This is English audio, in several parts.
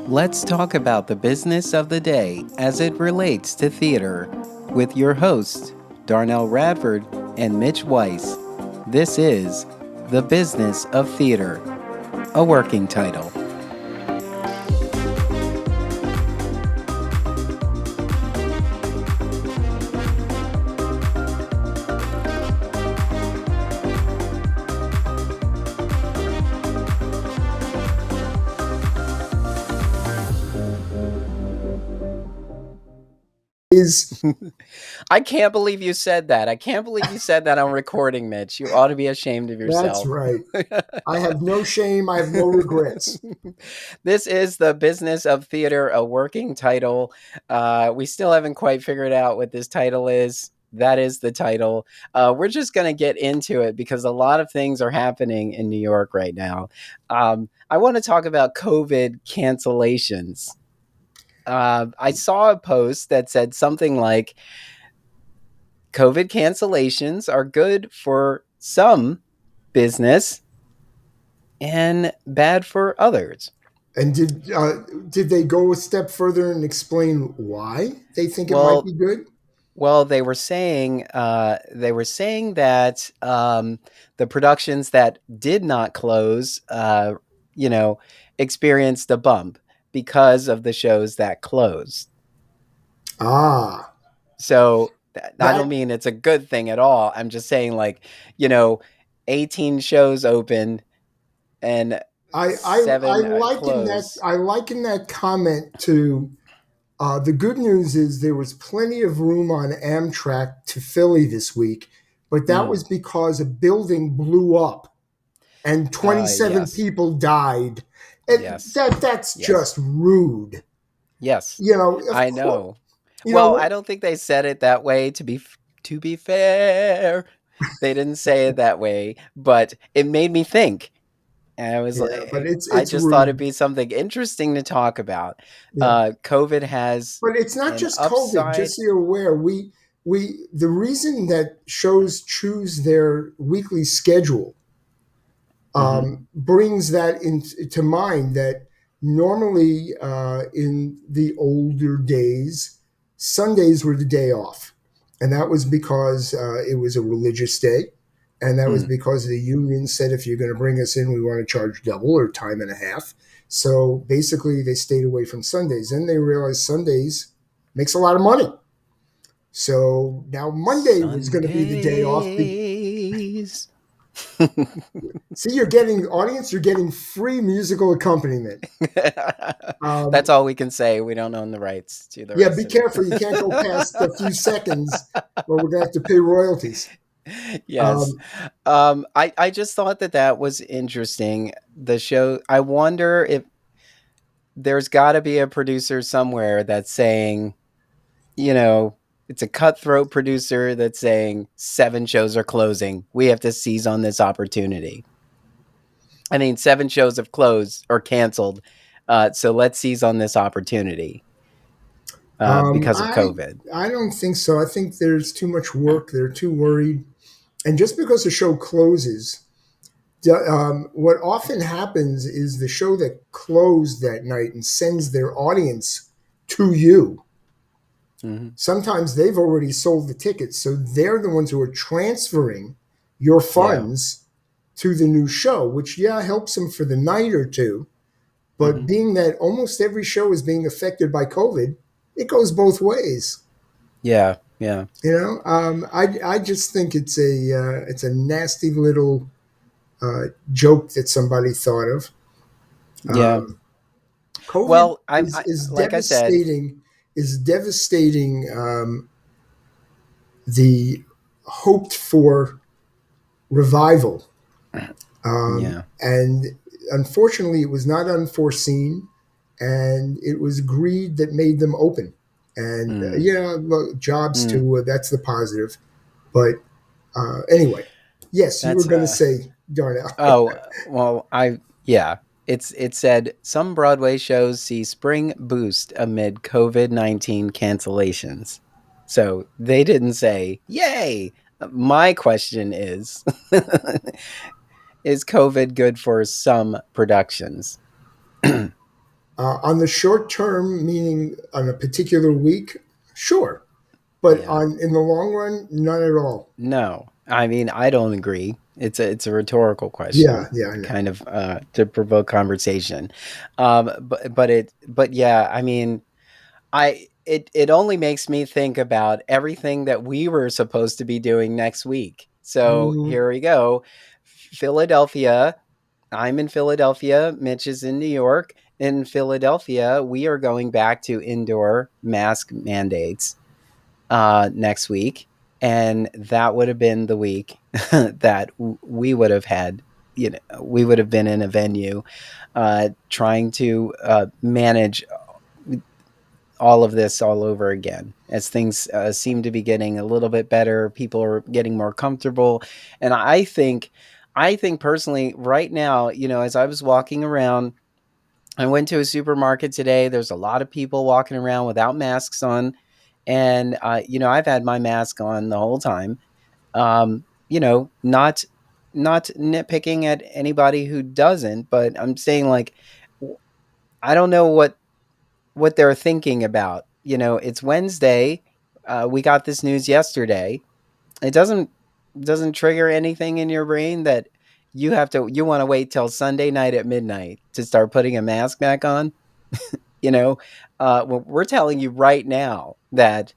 Let's talk about the business of the day as it relates to theater with your hosts, Darnell Radford and Mitch Weiss. This is The Business of Theater, a working title. I can't believe you said that. I can't believe you said that on recording, Mitch. You ought to be ashamed of That's yourself. right. I have no shame. I have no regrets. This is The Business of Theater, a working title. We still haven't quite figured out what this title is. That is the title. We're just going to get into it because a lot of things are happening in New York right now. I want to talk about COVID cancellations. I saw a post that said something like, COVID cancellations are good for some business and bad for others. And did they go a step further and explain why they think it might Well, be good? they were saying that the productions that did not close, you know, experienced a bump because of the shows that closed. Ah, So I don't that mean it's a good thing at all. I'm just saying, like, 18 shows open and I seven liken that close. I liken that comment to the good news is there was plenty of room on Amtrak to Philly this week, but that Mm. was because a building blew up and 27 Yes, people died. yes, That's yes, just rude. yes. You know, of I course, know. you know Well, what? I don't think they said it that way. To be fair, they didn't say it that way, but it made me think. And I was Yeah, but like, it's I it's just thought it'd rude. be something interesting to talk about. Yeah, COVID has but it's not an just COVID. upside. Just so you're aware, we the reason that shows choose their weekly schedule Mhm. brings that into mind that normally in the older days, Sundays were the day off, and that was because it was a religious day. And that was Mm. because the union said, if you're going to bring us in, we want to charge double or time and a half. So basically, they stayed away from Sundays. Then they realized Sundays makes a lot of money. So now Monday was going to be the day off. Sundays. See, you're getting audience, you're getting free musical accompaniment. That's Um, all we can say. We don't own the rights to the yeah, rest be of it. careful. You can't go past a few seconds or we're going to have to pay royalties. Yes. Um, I just thought that was interesting. The show, I wonder if there's got to be a producer somewhere that's saying, you know, it's a cutthroat producer that's saying 7 shows are closing. We have to seize on this opportunity. I mean, 7 shows have closed or canceled. So let's seize on this opportunity um, because of I, COVID. I don't think so. I think there's too much work. They're too worried. And just because the show closes, what often happens is the show that closed that night and sends their audience to you. Hmm. Sometimes they've already sold the tickets, so they're the ones who are transferring your Yeah. funds to the new show, which helps them for the night or two. But Hmm. being that almost every show is being affected by COVID, it goes both ways. Yeah. Yeah. I just think it's a nasty little joke that somebody thought of. Yeah. Um, COVID Well, is like I said, devastating. Is devastating the hoped for revival, yeah. and unfortunately, it was not unforeseen, and it was greed that made them open. And Mm, look, jobs mm. too. That's the positive. But anyway, yes, you were That's going to say Darnell. oh, well, yeah. It said some Broadway shows see spring boost amid COVID-19 cancellations. So they didn't say, "Yay." My question is is COVID good for some productions? On the short term, meaning on a particular week, sure, but Yeah. on in the long run, none at all. No. I mean, I don't agree. It's a rhetorical Yeah, question, yeah, I know. kind of to provoke conversation. But yeah, I mean, it only makes me think about everything that we were supposed to be doing next week. So Mhm. here we go. Philadelphia. I'm in Philadelphia. Mitch is in New York. In Philadelphia, we are going back to indoor mask mandates next week, and that would have been the week that we would have had. You know, we would have been in a venue trying to manage all of this all over again as things seem to be getting a little bit better. People are getting more comfortable, and I think personally, right now, as I was walking around, I went to a supermarket today. There's a lot of people walking around without masks on, and I've had my mask on the whole time. Not nitpicking at anybody who doesn't, but I'm saying, like, I don't know what they're thinking about. It's Wednesday. We got this news yesterday. It doesn't trigger anything in your brain that you want to wait till Sunday night at midnight to start putting a mask back on. you know, we're telling you right now that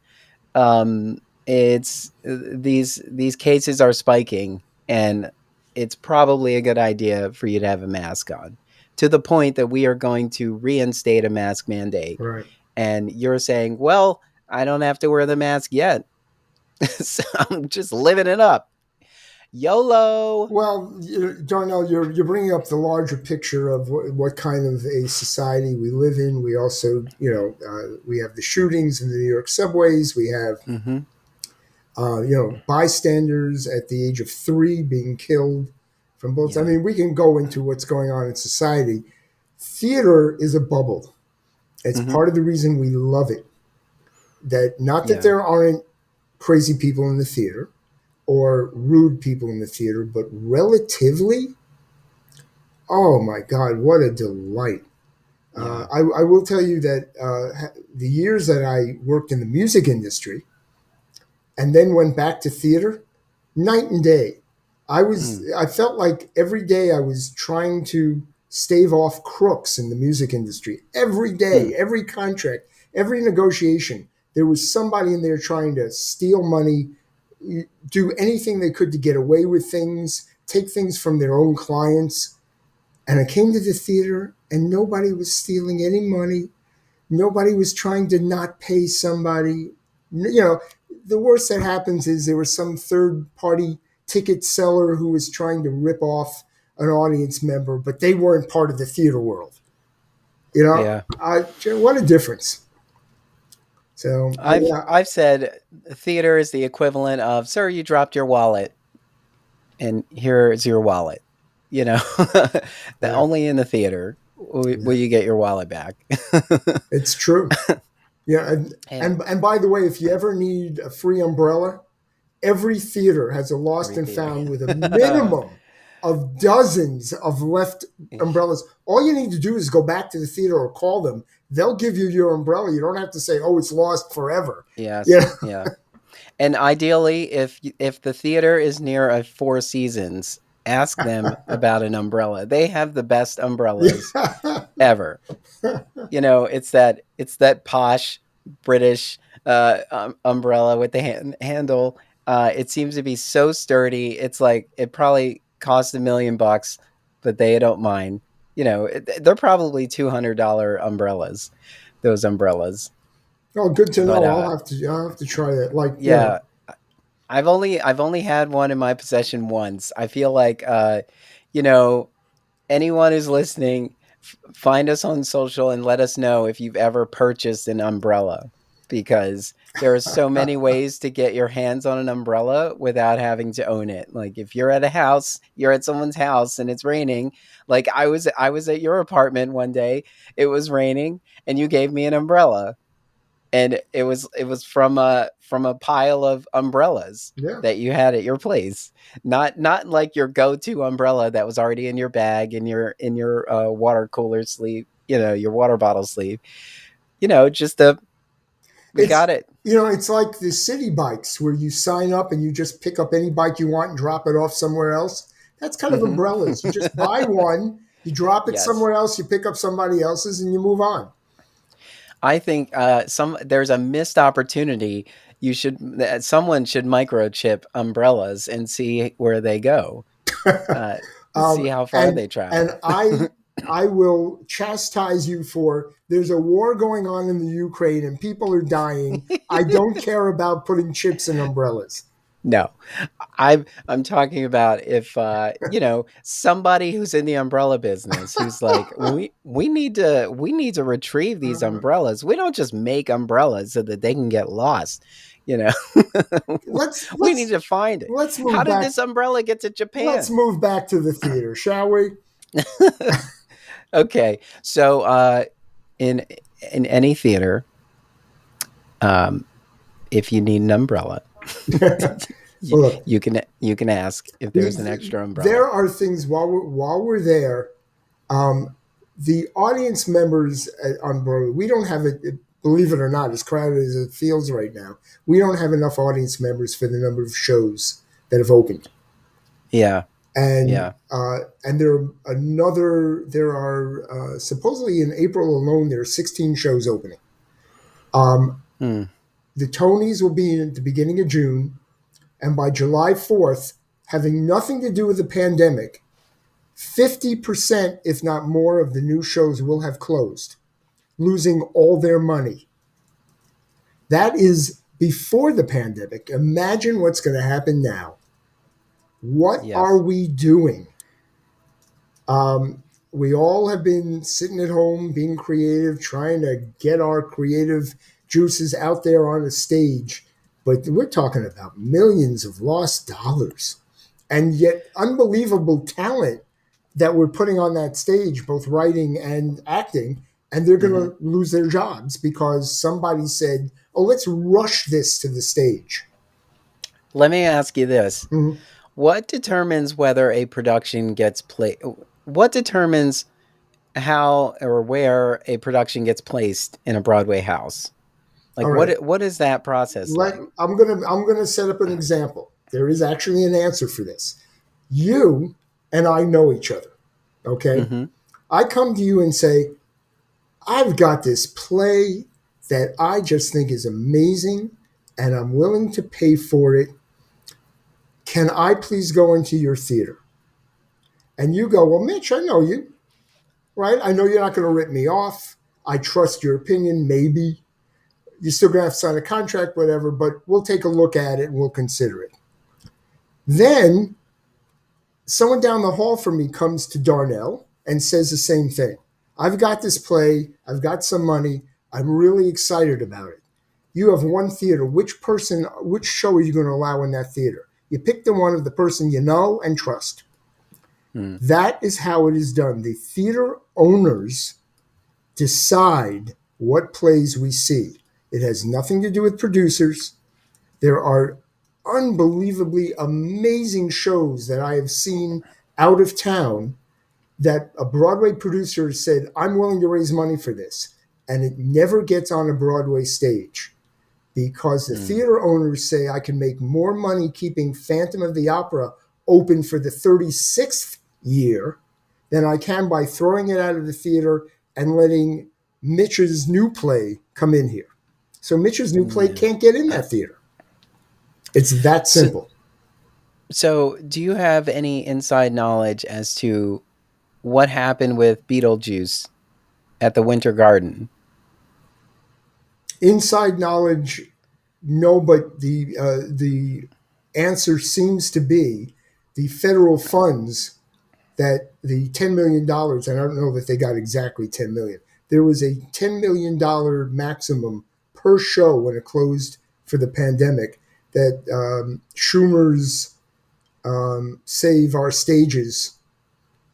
it's these cases are spiking, and it's probably a good idea for you to have a mask on, to the point that we are going to reinstate a mask mandate. Right. And you're saying, well, I don't have to wear the mask yet. So I'm just living it up. YOLO. Well, Darnell, you're bringing up the larger picture of what kind of a society we live in. We also, we have the shootings in the New York subways. We have, Mm-hmm. bystanders at the age of 3 being killed from bullets. I Yeah. mean, we can go into what's going on in society. Theater is a bubble. It's Mm-hmm. part of the reason we love it. That not that Yeah. there aren't crazy people in the theater or rude people in the theater, but relatively, oh my God, what a delight. Yeah. I will tell you that the years that I worked in the music industry and then went back to theater, night and day. Mm. I felt like every day I was trying to stave off crooks in the music industry. Every Hmm. day, every contract, every negotiation, there was somebody in there trying to steal money, do anything they could to get away with things, take things from their own clients. And I came to the theater and nobody was stealing any money. Nobody was trying to not pay somebody. The worst that happens is there was some third party ticket seller who was trying to rip off an audience member, but they weren't part of the theater world. Yeah. What a difference. So, I've yeah, I've said theater is the equivalent of, sir, you dropped your wallet, and here is your wallet. You know, that yeah, only in the theater will yeah, you get your wallet back. it's true. Yeah, Yeah, and by the way, if you ever need a free umbrella, every theater has a lost every and theater. found with a minimum of dozens of left umbrellas. All you need to do is go back to the theater or call them. They'll give you your umbrella. You don't have to say, "Oh, it's lost forever." Yes, Yeah, yeah. And ideally, if the theater is near a Four Seasons, ask them about an umbrella. They have the best umbrellas yeah. ever. It's that posh British umbrella with the handle. It seems to be so sturdy. It's like it probably cost $1 million, but they don't mind. They're probably $200 umbrellas. Those umbrellas, Oh, good to but know. I'll have to try that. Like, yeah, I've only had one in my possession once. I feel like you know anyone who's listening, find us on social and let us know if you've ever purchased an umbrella, because there are so many ways to get your hands on an umbrella without having to own it. Like, if you're at someone's house and it's raining, like I was at your apartment one day, it was raining, and you gave me an umbrella. and it was from a pile of umbrellas Yeah. that you had at your place, not like your go-to umbrella that was already in your bag in your water cooler sleeve, your water bottle sleeve, just a we It's got it. it's like the city bikes where you sign up and you just pick up any bike you want and drop it off somewhere else. That's kind of Hmm. umbrellas. You just buy one, you drop it Yes. somewhere else, you pick up somebody else's, and you move on. I think some there's a missed opportunity. Someone should microchip umbrellas and see where they go, uh, see how far and they and travel. I will chastise you for there's a war going on in the Ukraine and people are dying. I don't care about putting chips in umbrellas. No, I'm talking about if somebody who's in the umbrella business who's like, we need to retrieve these Uh, umbrellas. We don't just make umbrellas so that they can get lost. You know, let's we need let's to find it. let's How move did back. this umbrella get to Let's Japan? move back to the theater, shall we? Okay, so in in any theater, um, if you need an umbrella, you, Look, you can ask if there's an extra umbrella. there are things while we're there. The audience members on Broadway, we don't have it. Believe it or not, as crowded as it feels right now, we don't have enough audience members for the number of shows that have opened. Yeah, And yeah. there are supposedly in April alone there are 16 shows opening. Um, Hmm. the Tonys will be at the beginning of June, and by July 4th, having nothing to do with the pandemic, 50%, if not more, of the new shows will have closed, losing all their money. That is before the pandemic. Imagine what's going to happen now. What are Yes. we doing? We all have been sitting at home, being creative, trying to get our creative juices out there on a stage. But we're talking about millions of lost dollars and yet unbelievable talent that we're putting on that stage, both writing and acting. And they're going Hmm. to lose their jobs because somebody said, oh, let's rush this to the stage. Let me ask you this: Mhm. what determines whether a production gets played? What determines how or where a production gets placed in a Broadway house? All Like, right. what is that process like? I'm gonna set up an example. There is actually an answer for this. You and I know each other. Okay. Hmm. I come to you and say, I've got this play that I just think is amazing and I'm willing to pay for it. Can I please go into your theater? And you go, well, Mitch, I know you, right? I know you're not going to rip me off. I trust your opinion, maybe. You're still going to have to sign a contract, whatever, but we'll take a look at it and we'll consider it. Then someone down the hall from me comes to Darnell and says the same thing. I've got this play, I've got some money, I'm really excited about it. You have one theater. Which show are you going to allow in that theater? You pick the one of the person you know and trust. Hmm. That is how it is done. The theater owners decide what plays we see. It has nothing to do with producers. There are unbelievably amazing shows that I have seen out of town that a Broadway producer said, I'm willing to raise money for this. And it never gets on a Broadway stage because the Hmm. theater owners say, I can make more money keeping Phantom of the Opera open for the 36th year than I can by throwing it out of the theater and letting Mitch's new play come in here. So Mitch's new play Yeah. can't get in that theater. It's that So, simple. so do you have any inside knowledge as to what happened with Beetlejuice at the Winter Garden? Inside knowledge, no, but the answer seems to be the federal funds that the $10 million, and I don't know that they got exactly 10 million. There was a $10 million maximum per show when it closed for the pandemic that Schumer's Save Our Stages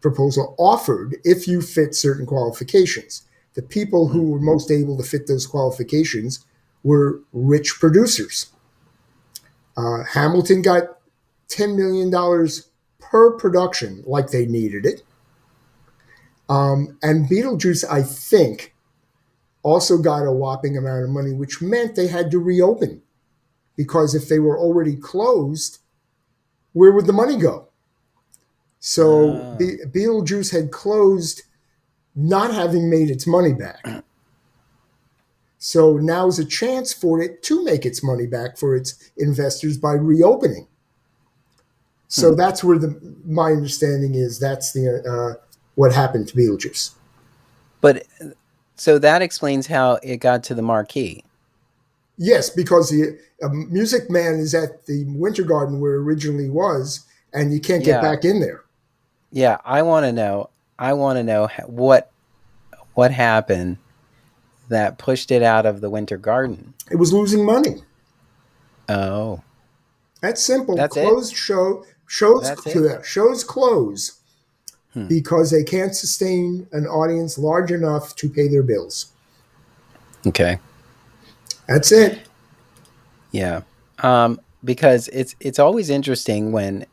proposal offered if you fit certain qualifications. The people who were Hmm. most able to fit those qualifications were rich producers. Hamilton got $10 million per production, like they needed it. And Beetlejuice, I think, also got a whopping amount of money, which meant they had to reopen. Because if they were already closed, where would the money go? So Beetlejuice had closed, not having made its money back. So now's a chance for it to make its money back for its investors by reopening. So that's where my understanding is that's the what happened to Beetlejuice. But so that explains how it got to the marquee. Yes, because the Music Man is at the Winter Garden where it originally was, and you can't get back in there. Yeah, I want to know. I want to know what happened that pushed it out of the Winter Garden. It was losing money. Oh, that's simple. That's Closed it? Shows close because they can't sustain an audience large enough to pay their bills. Okay. That's it. Yeah. Because it's always interesting when,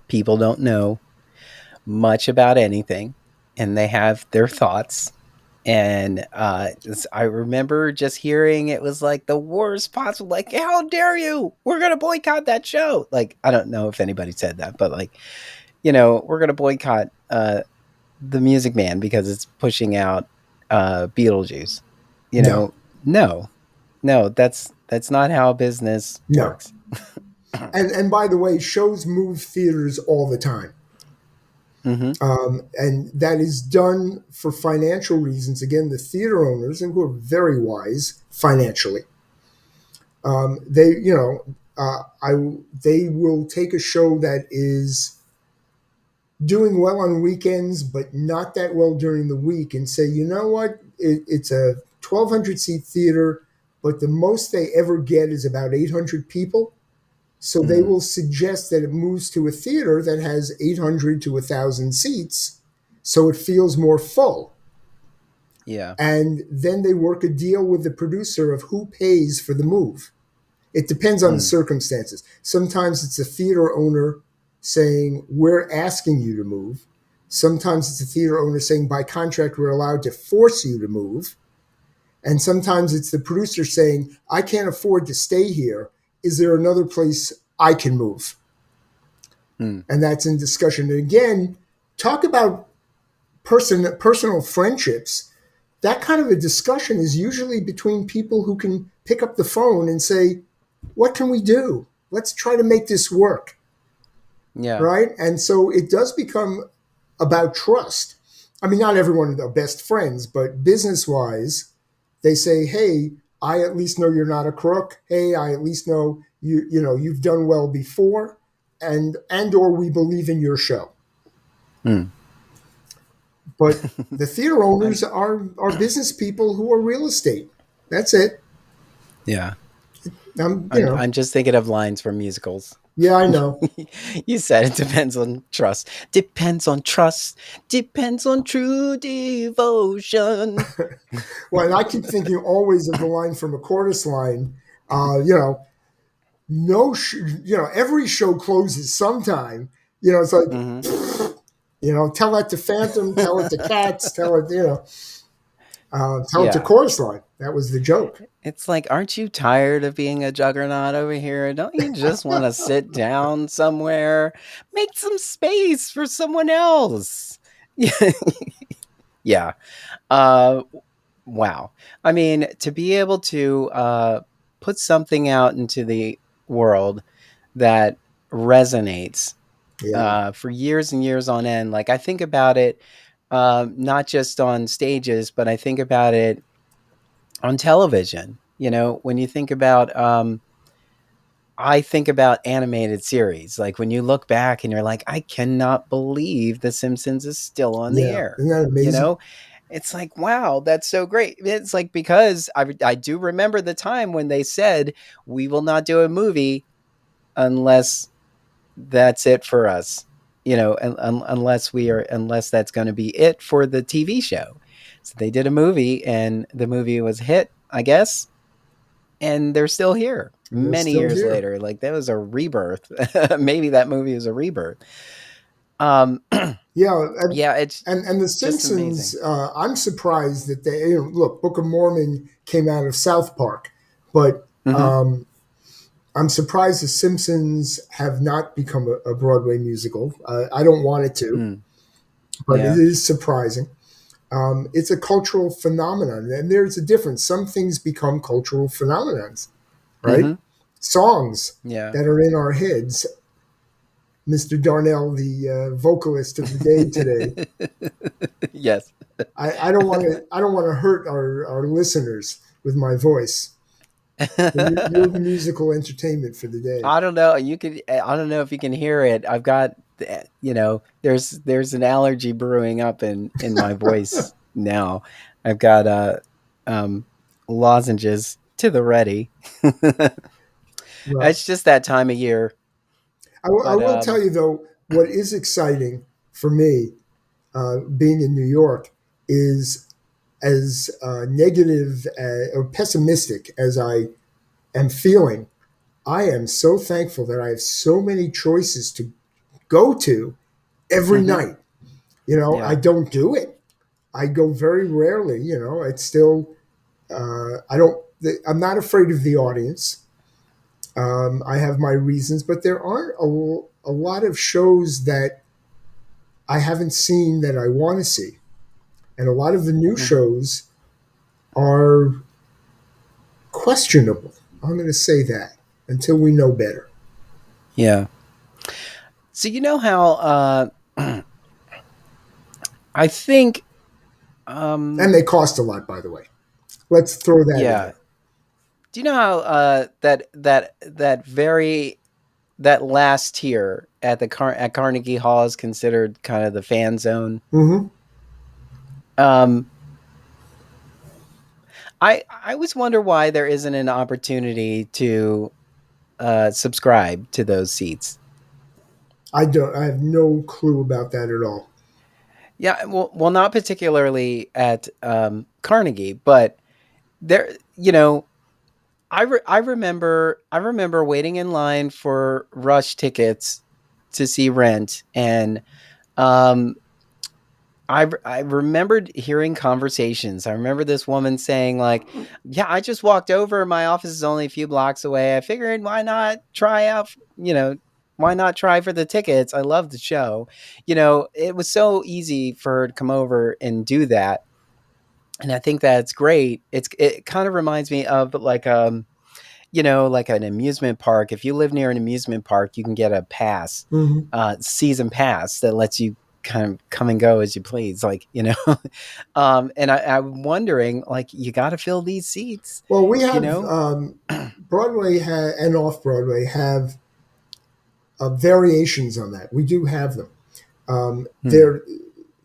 people don't know much about anything and they have their thoughts. And I remember just hearing it was like the worst possible, like, how dare you? We're going to boycott that show. Like, I don't know if anybody said that, but like, we're going to boycott the Music Man because it's pushing out Beetlejuice. No, that's not how business works. and by the way, shows move theaters all the time. And that is done for financial reasons. Again, the theater owners, and who are very wise financially, they will take a show that is doing well on weekends, but not that well during the week, and say, you know what, it's a 1,200 seat theater, but the most they ever get is about 800 people. So they will suggest that it moves to a theater that has 800 to 1,000 seats, so it feels more full. Yeah. And then they work a deal with the producer of who pays for the move. It depends on the circumstances. Sometimes it's a theater owner saying, we're asking you to move. Sometimes it's a theater owner saying, by contract, we're allowed to force you to move. And sometimes it's the producer saying, I can't afford to stay here. Is there another place I can move? And that's in discussion. And again, talk about personal friendships. That kind of a discussion is usually between people who can pick up the phone and say, what can we do? Let's try to make this work. Yeah. Right? And so it does become about trust. I mean, not everyone are best friends, but business-wise, they say, hey, I at least know you're not a crook. Hey, I at least know you've done well before, and or we believe in your show. But the theater owners are business people who are real estate. That's it. Yeah. I'm just thinking of lines from musicals. Yeah, I know. You said it depends on trust. Depends on trust. Depends on true devotion. Well, and I keep thinking always of the line from A Chorus Line. Every show closes sometime. It's like, tell that to Phantom, tell it to Cats, tell it, tell it to Chorus Line. That was the joke. It's like, aren't you tired of being a juggernaut over here? Don't you just want to sit down somewhere? Make some space for someone else. Yeah. Wow. I mean, to be able to put something out into the world that resonates for years and years on end. Like, I think about it not just on stages, but I think about it on television. When you think about I think about animated series. Like, when you look back and you're like, I cannot believe The Simpsons is still on the air. Isn't that amazing? It's like, wow, that's so great. It's like, because I do remember the time when they said, we will not do a movie unless that's it for us, unless that's going to be it for the TV show. So they did a movie, and the movie was a hit, I guess. and they're still here And they're many still years here. later. Like that was a rebirth. Maybe that movie was a rebirth. Um, Yeah, yeah, it's and The just Simpsons. amazing. I'm surprised that they look. Book of Mormon came out of South Park, but Hmm. I'm surprised The Simpsons have not become a Broadway musical. I don't want it to, Mm, but it yeah. is surprising. It's a cultural phenomenon, and there's a difference. Some things become cultural phenomenons, right? Hmm. Songs Yeah. that are in our heads. Mr. Darnell, the vocalist of the day today. Yes. I don't want to. I don't want to hurt our listeners with my voice. So you're the musical entertainment for the day. I don't know. You could. I don't know if you can hear it. I've got. There's an allergy brewing up in my voice now. I've got um, lozenges to the ready. Well, It's just that time of year. I But will tell you though, what is exciting for me, being in New York, is as negative or pessimistic as I am feeling. I am so thankful that I have so many choices to go to every mhm, night. You know, I yeah. don't do it. I go very rarely. You know, it's still. I don't. I'm not afraid of the audience. I have my reasons, but there aren't a lot of shows that I haven't seen that I want to see, and a lot of the new Mhm, shows are questionable. I'm going to say that until we know better. yeah. So you know how I think And they cost a lot, by the way. Let's throw that in yeah. there. Do you know how that last tier at at Carnegie Hall is considered kind of the fan zone? Hmm. Um, I always wonder why there isn't an opportunity to subscribe to those seats. I don't. I have no clue about that at all. Yeah, well, not particularly at Carnegie, but there, I remember waiting in line for Rush tickets to see Rent, and um, I remembered hearing conversations. I remember this woman saying like, "Yeah, I just walked over. My office is only a few blocks away. I figured why not try out, why not try for the tickets? I love the show." It was so easy for her to come over and do that. And I think that's great. It kind of reminds me of like an amusement park. If you live near an amusement park, you can get a pass, Hmm. season pass that lets you kind of come and go as you please. And I'm wondering, like, you got to fill these seats, Well, we you have know? Broadway and off Broadway have variations on that. We do have them. Hmm. They're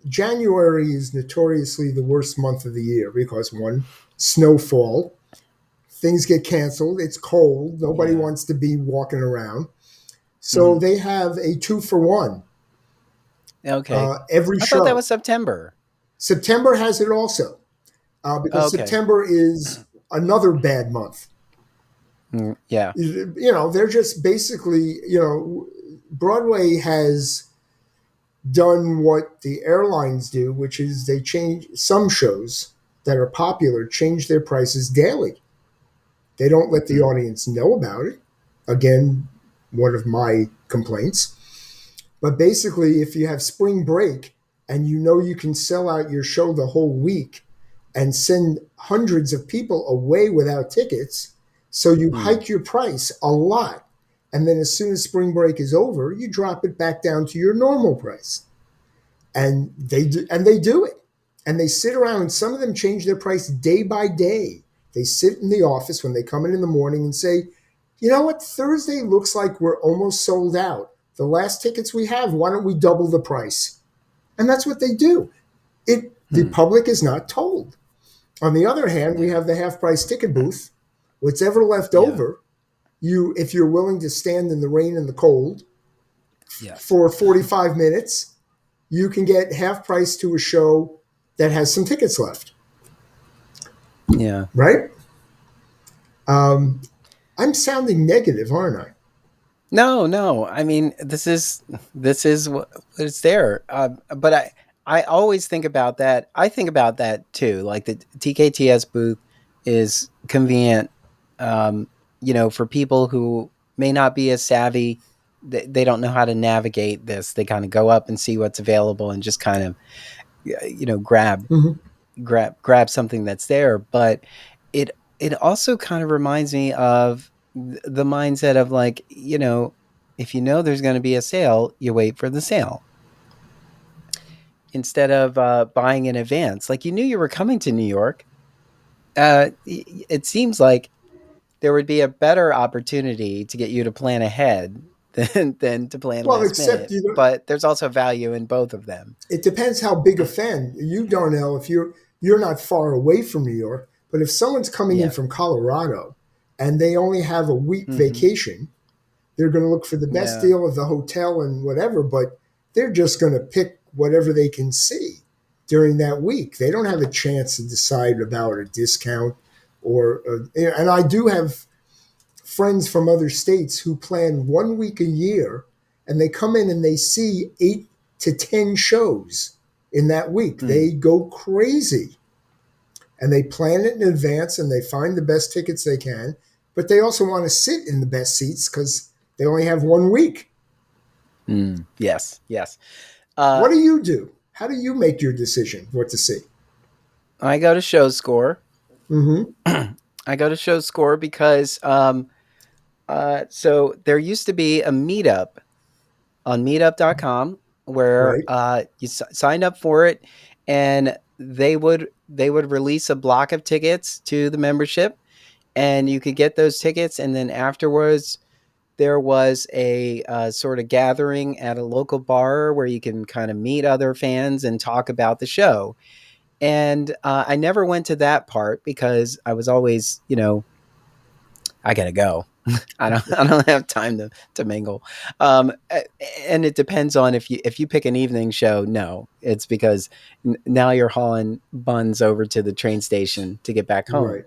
January is notoriously the worst month of the year because one, snowfall, things get canceled, it's cold, nobody Yeah. wants to be walking around. So Hmm. they have a 2 for 1 Okay. every I thought that show. was September. September has it also because Okay. September is another bad month. Yeah. They're just basically, Broadway has done what the airlines do, which is they change some shows that are popular, change their prices daily. They don't let the Hmm. audience know about it. Again, one of my complaints. But basically, if you have spring break and you know you can sell out your show the whole week and send hundreds of people away without tickets, so you Hmm. hike your price a lot. And then as soon as spring break is over, you drop it back down to your normal price. And they do it. And they sit around and some of them change their price day by day. They sit in the office when they come in the morning and say, you know what, Thursday looks like we're almost sold out. The last tickets we have, why don't we double the price? And that's what they do. The Hmm. public is not told. On the other hand, we Yeah. have the half price ticket booth. What's ever left Yeah. over, if you're willing to stand in the rain and the cold Yes. for 45 minutes, you can get half price to a show that has some tickets left, Yeah. right? Um, I'm sounding negative, aren't I? No, no. I mean, this is what it's there. But I always think about that. I think about that too. Like the TKTS booth is convenient. Um, for people who may not be as savvy, they don't know how to navigate this. They kind of go up and see what's available and just kind of grab Mm-hmm. grab something that's there. But it also kind of reminds me of the mindset of, like, if you know there's going to be a sale, you wait for the sale instead of buying in advance. Like, you knew you were coming to New York. It seems like there would be a better opportunity to get you to plan ahead than to plan Well, last except minute. you know, But there's also value in both of them. it depends how big a fan you, Darnell. If you're not far away from New York, but if someone's coming in Yeah. from Colorado and they only have a week Hmm. vacation, they're going to look for the best Yeah. deal of the hotel and whatever. But they're just going to pick whatever they can see during that week. They don't have a chance to decide about a discount or. And I do have friends from other states who plan 1 week a year and they come in and they see 8 to 10 shows in that week. Mm. They go crazy and they plan it in advance and they find the best tickets they can, but they also want to sit in the best seats because they only have 1 week. Mm. Yes. Yes. Uh, What do you do? How do you make your decision what to see? I go to Show Score. Mm-hmm. I go to Show Score because so there used to be a meetup on meetup.com where Right. you signed up for it, and they would release a block of tickets to the membership, and you could get those tickets, and then afterwards there was a sort of gathering at a local bar where you can kind of meet other fans and talk about the show. And I never went to that part because I was always, I gotta go. I don't have time to mingle. And it depends on if you pick an evening show. No, it's because now you're hauling buns over to the train station to get back home.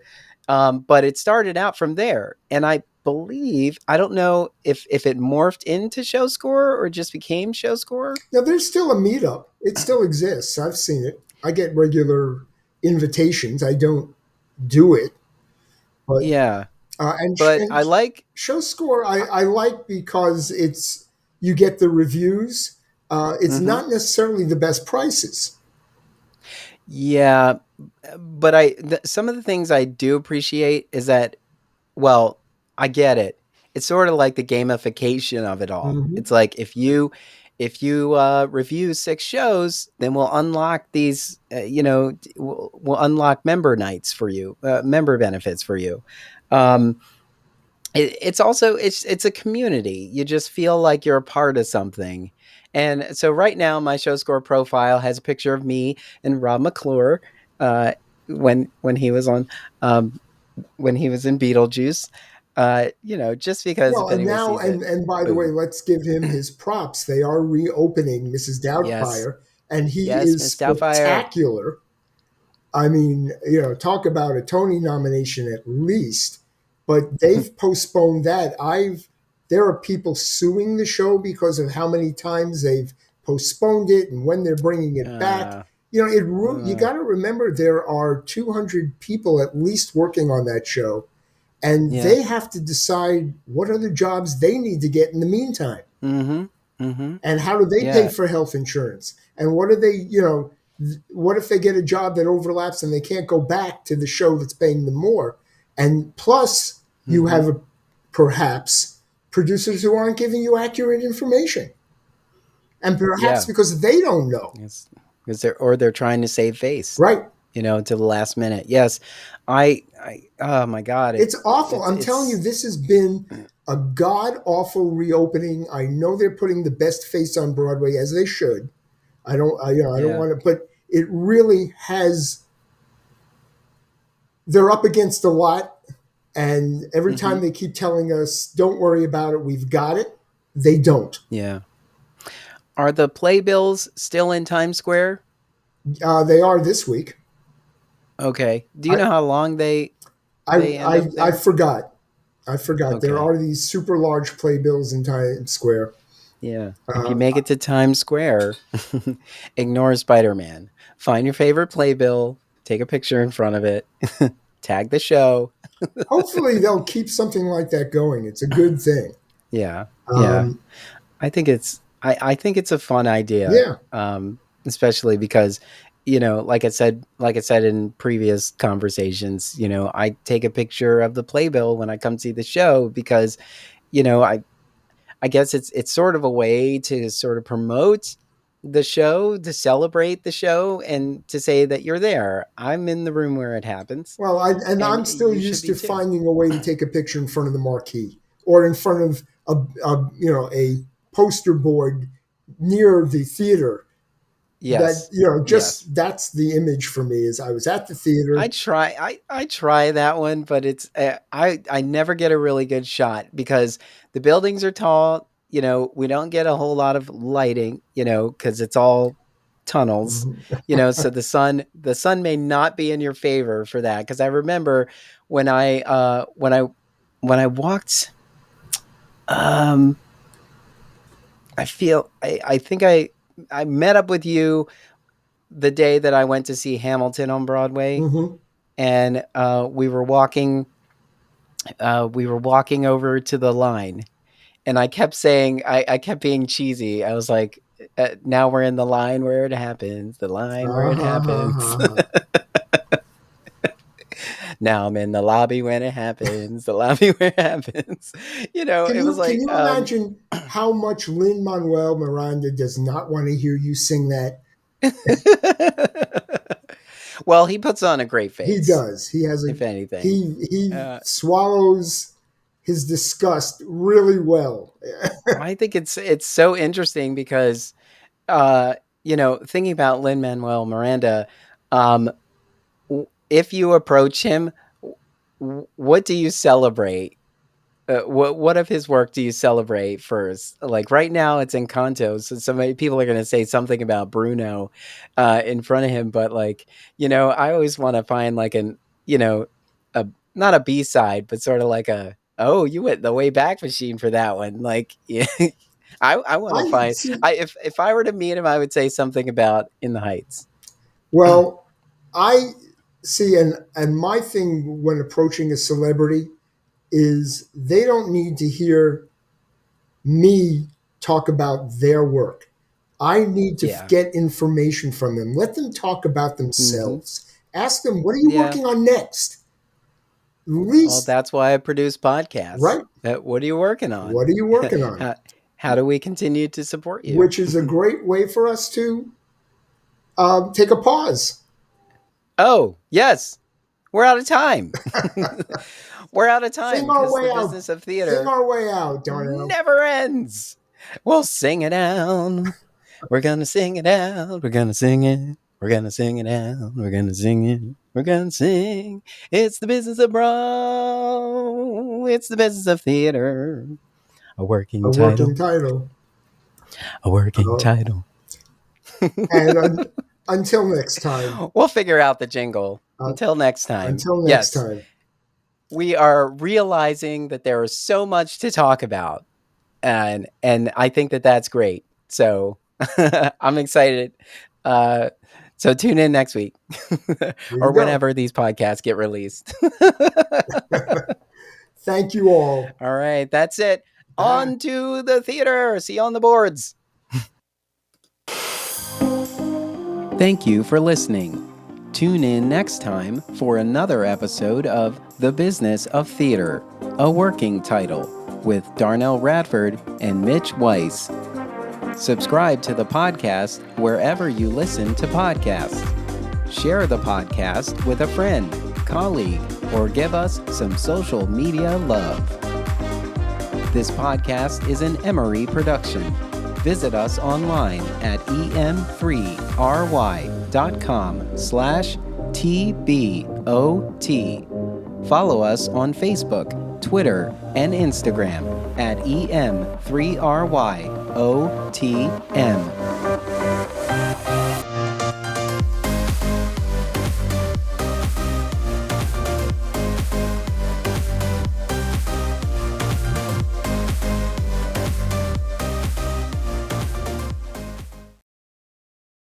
Right. But it started out from there, and I believe, I don't know if it morphed into Show Score or just became Show Score. Now there's still a meetup. It still exists. I've seen it. I get regular invitations. I don't do it, but Yeah, but and I like. show score I like because it's you get the reviews. It's Mm-hmm. not necessarily the best prices. Yeah, but some of the things I do appreciate is that, well, I get it. It's sort of like the gamification of it all. Mm-hmm. It's like if you review 6 shows, then we'll unlock these. We'll unlock member nights for you, member benefits for you. Um, it's also it's a community. You just feel like you're a part of something. And so right now, my show score profile has a picture of me and Rob McClure, uh, when he was on, um, when he was in Beetlejuice. Just because Well, if and anyone now sees it, and by the way, boom. let's give him his props. They are reopening Mrs. Yes, Doubtfire, and he yes, is Miss Doubtfire. spectacular. I mean, talk about a Tony nomination at least, but they've postponed that. I've There are people suing the show because of how many times they've postponed it and when they're bringing it back. uh, You uh, got to remember there are 200 people at least working on that show, and yeah. they have to decide what other jobs they need to get in the meantime, Mm-hmm. Mm-hmm. and how do they pay Yeah. for health insurance, and what do they, what if they get a job that overlaps and they can't go back to the show that's paying them more? And plus, you Mm-hmm. have perhaps producers who aren't giving you accurate information, and perhaps Yeah. because they don't know. It's because they're trying to save face, Right? to the last minute. Yes, I oh my god, It's awful. I'm telling you, it's this has been a god awful reopening. I know they're putting the best face on Broadway as they should. I don't yeah. want to, but it really has. They're up against a lot, and every Mm-hmm. time they keep telling us, "Don't worry about it, we've got it," they don't. Yeah. Are the playbills still in Times Square? They are this week. Okay. Do you I know how long they? they end up I there? forgot. I forgot. There Okay. are these super large playbills in Times Square. Yeah. If you Um, make it to Times Square, ignore Spider-Man. Find your favorite playbill, take a picture in front of it, tag the show. Hopefully, they'll keep something like that going. It's a good thing. Yeah. Yeah. Um, I think it's a fun idea. yeah. Especially because, like I said in previous conversations, I take a picture of the playbill when I come see the show because, you know, I guess it's sort of a way to sort of promote the show, to celebrate the show, and to say that you're there. I'm in the room where it happens, Well, and I'm still you should used be to too. finding a way to take a picture in front of the marquee or in front of a poster board near the theater. That Yes, yes. just that's the image for me. Is I was at the theater. I try that one, but it's I never get a really good shot because the buildings are tall. We don't get a whole lot of lighting. Because it's all tunnels. Mhm. So the sun may not be in your favor for that. Because I remember when I walked. Um, I think I met up with you the day that I went to see Hamilton on Broadway, Mhm. and we were walking over to the line, and I kept saying, I kept being cheesy. I was like, now we're in the line where it happens, the line where it happens. Uh-huh. Now I'm in the lobby when it happens, the lobby where it happens. It was Can like, you imagine how much Lin Manuel Miranda does not want to hear you sing that? well, he puts on a great He face, does. He has a if anything. he Uh, swallows his disgust really well. I think it's so interesting because, thinking about Lin Manuel Miranda, um, if you approach him, what do you celebrate? What of his work do you celebrate first? Like right now, it's Encanto, so so many people are going to say something about Bruno in front of him. But like, I always want to find like you know, a not a B side, but sort of like you went the way back machine for that one. Like, yeah, I want to I find. see. If I were to meet him, I would say something about In the Heights. Well, I see, and my thing when approaching a celebrity is they don't need to hear me talk about their work. I need to Yeah. get information from them. Let them talk about Hmm. themselves. Ask them, what are you Yeah. working on next? At Well, least, that's why I produce podcasts. right? What are you working on? What are you working on? how, how do we continue to support you? Which is a great way for us to take a pause. Oh, yes. We're out of time. We're out of time Sing our because the way out. business of Sing theater our way out, Darnell. never ends. We'll sing it out. We're going to sing it out. We're going to sing it. We're going to sing it out. We're going to sing it. We're going to sing. It's the business of bro. It's the business of theater. A A working working title. title. A working Uh, title. and until next time. We'll figure out the jingle. Uh, Until next time. until next Yes, time. we are realizing that there is so much to talk about, and I think that that's great. So I'm excited. Uh, so tune in next week Here you or go. whenever these podcasts get released. Thank you all. All right, that's it. Bye. On to the theater. See you on the boards. Thank you for listening. Tune in next time for another episode of The Business of Theater, a working title, with Darnell Radford and Mitch Weiss. Subscribe to the podcast wherever you listen to podcasts. Share the podcast with a friend, colleague, or give us some social media love. This podcast is an Emory production. Visit us online at em3ry.com/TBOT. Follow us on Facebook, Twitter, and Instagram at em3ryotm.